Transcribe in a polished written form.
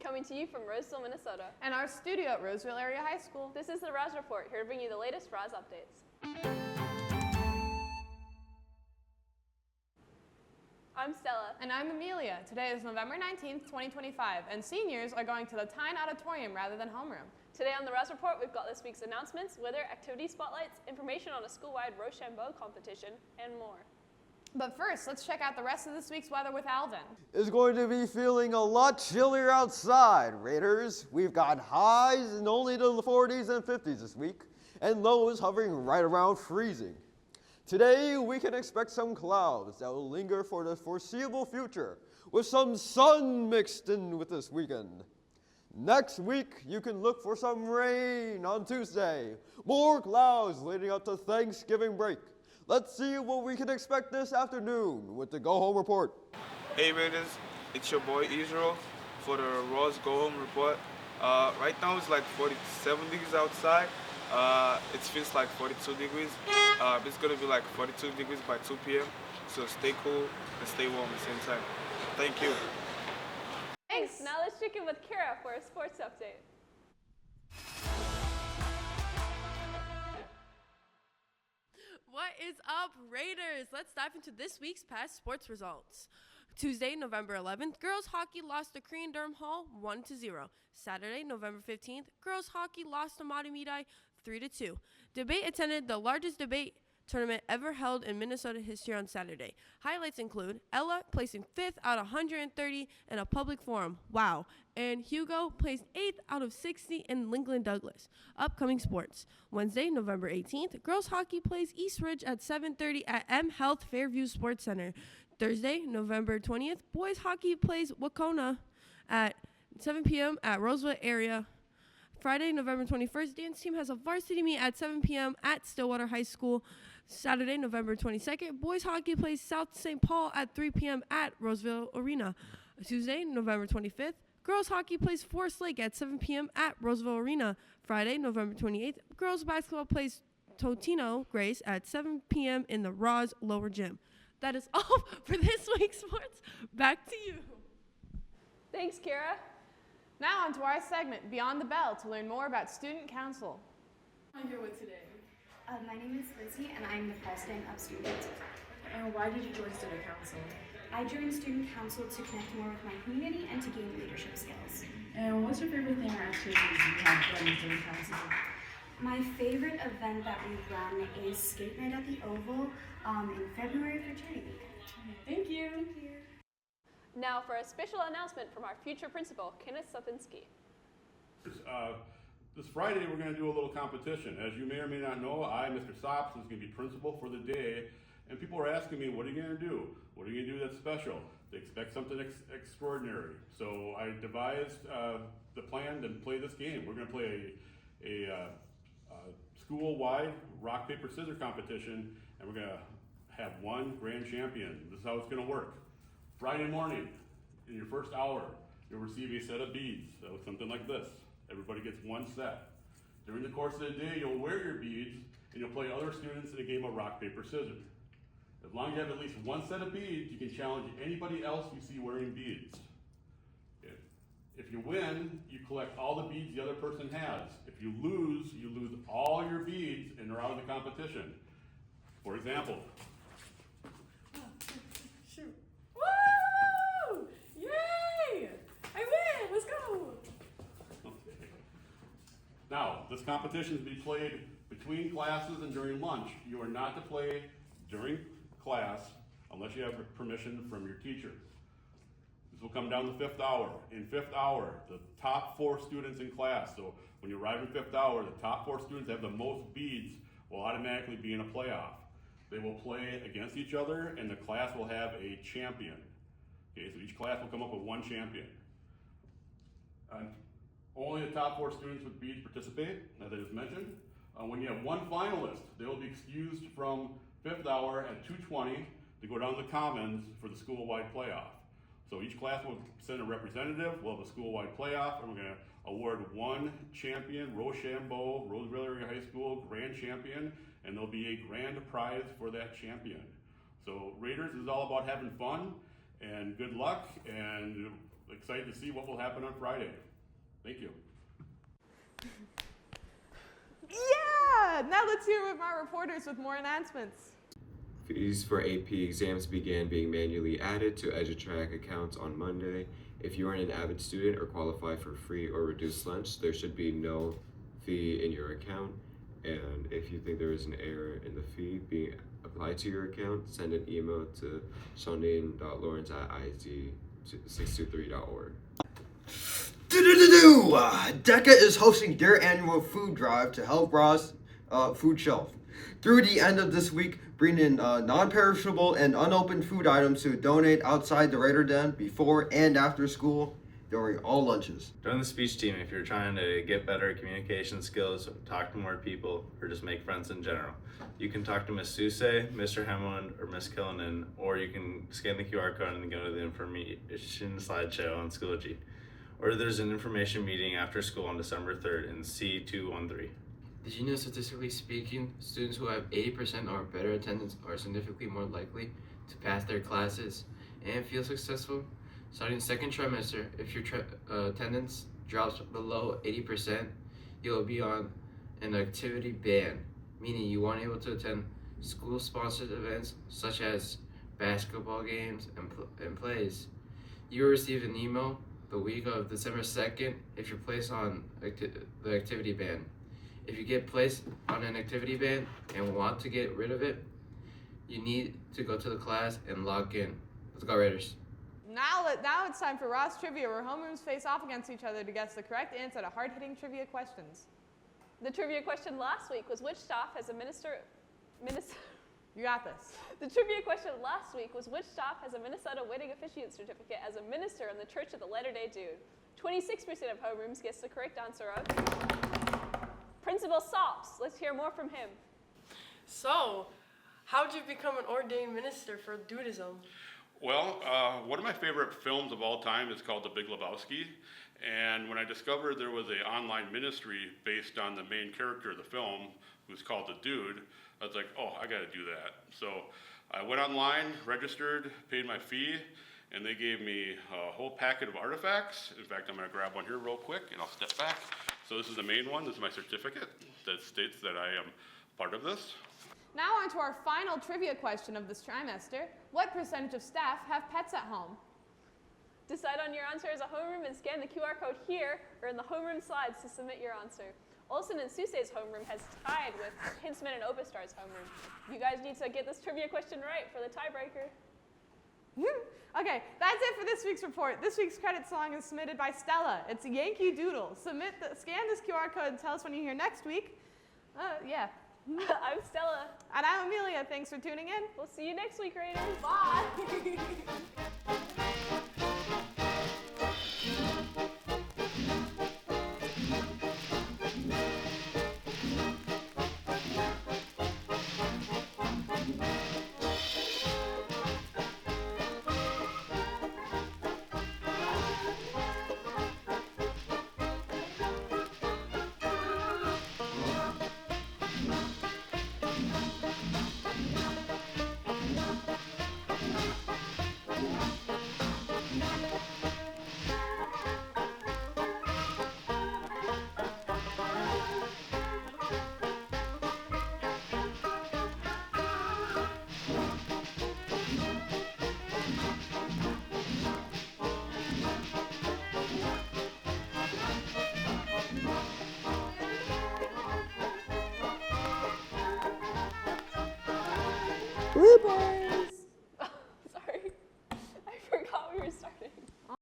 Coming to you from Roseville, Minnesota. And our studio at Roseville Area High School. This is the RAHS Report, here to bring you the latest RAHS updates. I'm Stella. And I'm Amelia. Today is November 19th, 2025, and seniors are going to the Tyne Auditorium rather than homeroom. Today on the RAHS Report, we've got this week's announcements, weather, activity spotlights, information on a school-wide Rochambeau competition, and more. But first, let's check out the rest of this week's weather with Alvin. It's going to be feeling a lot chillier outside, Raiders. We've got highs in only the 40s and 50s this week, and lows hovering right around freezing. Today, we can expect some clouds that will linger for the foreseeable future, with some sun mixed in with this weekend. Next week, you can look for some rain on Tuesday. More clouds leading up to Thanksgiving break. Let's see what we can expect this afternoon with the Go Home Report. Hey Raiders, it's your boy Israel for the RAHS Go Home Report. Right now it's like 47 degrees outside. It feels like 42 degrees. It's going to be like 42 degrees by 2 p.m. So stay cool and stay warm at the same time. Thank you. Thanks. Now let's check in with Kara for a sports update. What is up, Raiders? Let's dive into this week's past sports results. Tuesday, November 11th, girls hockey lost to Korean Durham Hall 1-0. Saturday, November 15th, girls hockey lost to Matamidi 3-2. Debate attended the largest debate tournament ever held in Minnesota history on Saturday. Highlights include Ella placing 5th out of 130 in a public forum. Wow. And Hugo placed 8th out of 60 in Lincoln Douglas. Upcoming sports. Wednesday, November 18th, girls hockey plays East Ridge at 7:30 at M Health Fairview Sports Center. Thursday, November 20th, boys hockey plays Wacona at 7 p.m. at Roseville area. Friday, November 21st, dance team has a varsity meet at 7 p.m. at Stillwater High School. Saturday, November 22nd, boys hockey plays South St. Paul at 3 p.m. at Roseville Arena. Tuesday, November 25th, girls hockey plays Forest Lake at 7 p.m. at Roseville Arena. Friday, November 28th, girls basketball plays Totino Grace at 7 p.m. in the RAHS Lower Gym. That is all for this week's sports. Back to you. Thanks, Kara. Now on to our segment, Beyond the Bell, to learn more about Student Council. I'm here with today. My name is Lizzie, and I'm the president of Student Council. And why did you join Student Council? I joined Student Council to connect more with my community and to gain leadership skills. And what's your favorite thing or activities you have done in Student Council? My favorite event that we run is Skate Night at the Oval in February for Charity Week. Thank you. Thank you. Now for a special announcement from our future principal, Kenneth Sapinski. This Friday, we're going to do a little competition. As you may or may not know, I, Mr. Sops, is going to be principal for the day, and people are asking me, what are you going to do? What are you going to do that's special? They expect something extraordinary. So I devised the plan to play this game. We're going to play a school-wide rock, paper, scissors competition, and we're going to have one grand champion. This is how it's going to work. Friday morning, in your first hour, you'll receive a set of beads. That looks something like this. Everybody gets one set. During the course of the day, you'll wear your beads, and you'll play other students in a game of rock, paper, scissors. As long as you have at least one set of beads, you can challenge anybody else you see wearing beads. If you win, you collect all the beads the other person has. If you lose all your beads, and they're out of the competition. For example, Shoot. Woo! Yay! I win! Let's go! okay. Now, this competition is to be played between classes and during lunch. You are not to play during class unless you have permission from your teacher. This will come down the 5th hour. In 5th hour, the top 4 students in class, so when you arrive in 5th hour, the top 4 students that have the most beads will automatically be in a playoff. They will play against each other, and the class will have a champion. Okay, so each class will come up with one champion. Only the top 4 students with beads participate, as I just mentioned. When you have one finalist, they will be excused from 5th hour at 2:20 to go down to the Commons for the school-wide playoff. So each class will send a representative, we'll have a school-wide playoff, and we're going to award one champion, Rochambeau, Roseville Area High School grand champion, and there'll be a grand prize for that champion. So Raiders is all about having fun, and good luck, and excited to see what will happen on Friday. Thank you. Yeah! Now let's hear from our reporters with more announcements. Fees for AP exams began being manually added to EduTrack accounts on Monday. If you are an avid student or qualify for free or reduced lunch, there should be no fee in your account. And if you think there is an error in the fee being applied to your account, send an email to shawneen.lawrence@iz623.org. DECA is hosting their annual food drive to help RAHS food shelf. Through the end of this week, bring in non-perishable and unopened food items to donate outside the Raider Den before and after school during all lunches. Join the speech team if you're trying to get better communication skills, talk to more people, or just make friends in general. You can talk to Ms. Suse, Mr. Hemland, or Ms. Killinan, or you can scan the QR code and go to the information slideshow on Schoology. Or there's an information meeting after school on December 3rd in C213. Did you know, statistically speaking, students who have 80% or better attendance are significantly more likely to pass their classes and feel successful? Starting second trimester, if your attendance drops below 80%, you'll be on an activity ban, meaning you won't be able to attend school-sponsored events such as basketball games and plays. You will receive an email the week of December 2nd if you're placed on the activity ban. If you get placed on an activity ban and want to get rid of it, you need to go to the class and log in. Let's go Raiders. Now it's time for RAHS Trivia, where homerooms face off against each other to guess the correct answer to hard-hitting trivia questions. The trivia question last week was which staff has a minister. You got this. The trivia question last week was which staff has a Minnesota Wedding Officiant Certificate as a minister in the Church of the Latter-day Dude. 26% of homerooms guessed the correct answer of Principal Sops. Let's hear more from him. So, how'd you become an ordained minister for Dudism? Well, one of my favorite films of all time is called The Big Lebowski. And when I discovered there was an online ministry based on the main character of the film, who's called the Dude, I was like, oh, I gotta do that. So I went online, registered, paid my fee, and they gave me a whole packet of artifacts. In fact, I'm gonna grab one here real quick, and I'll step back. So this is the main one. This is my certificate that states that I am part of this. Now on to our final trivia question of this trimester. What percentage of staff have pets at home? Decide on your answer as a homeroom and scan the QR code here or in the homeroom slides to submit your answer. Olson and Suse's homeroom has tied with Hintzman and Obastar's homeroom. You guys need to get this trivia question right for the tiebreaker. Okay, that's it for this week's report. This week's credit song is submitted by Stella. It's Yankee Doodle. Scan this QR code and tell us when you're here next week. Yeah. I'm Stella. And I'm Amelia. Thanks for tuning in. We'll see you next week, Raiders. Bye. Bye-bye.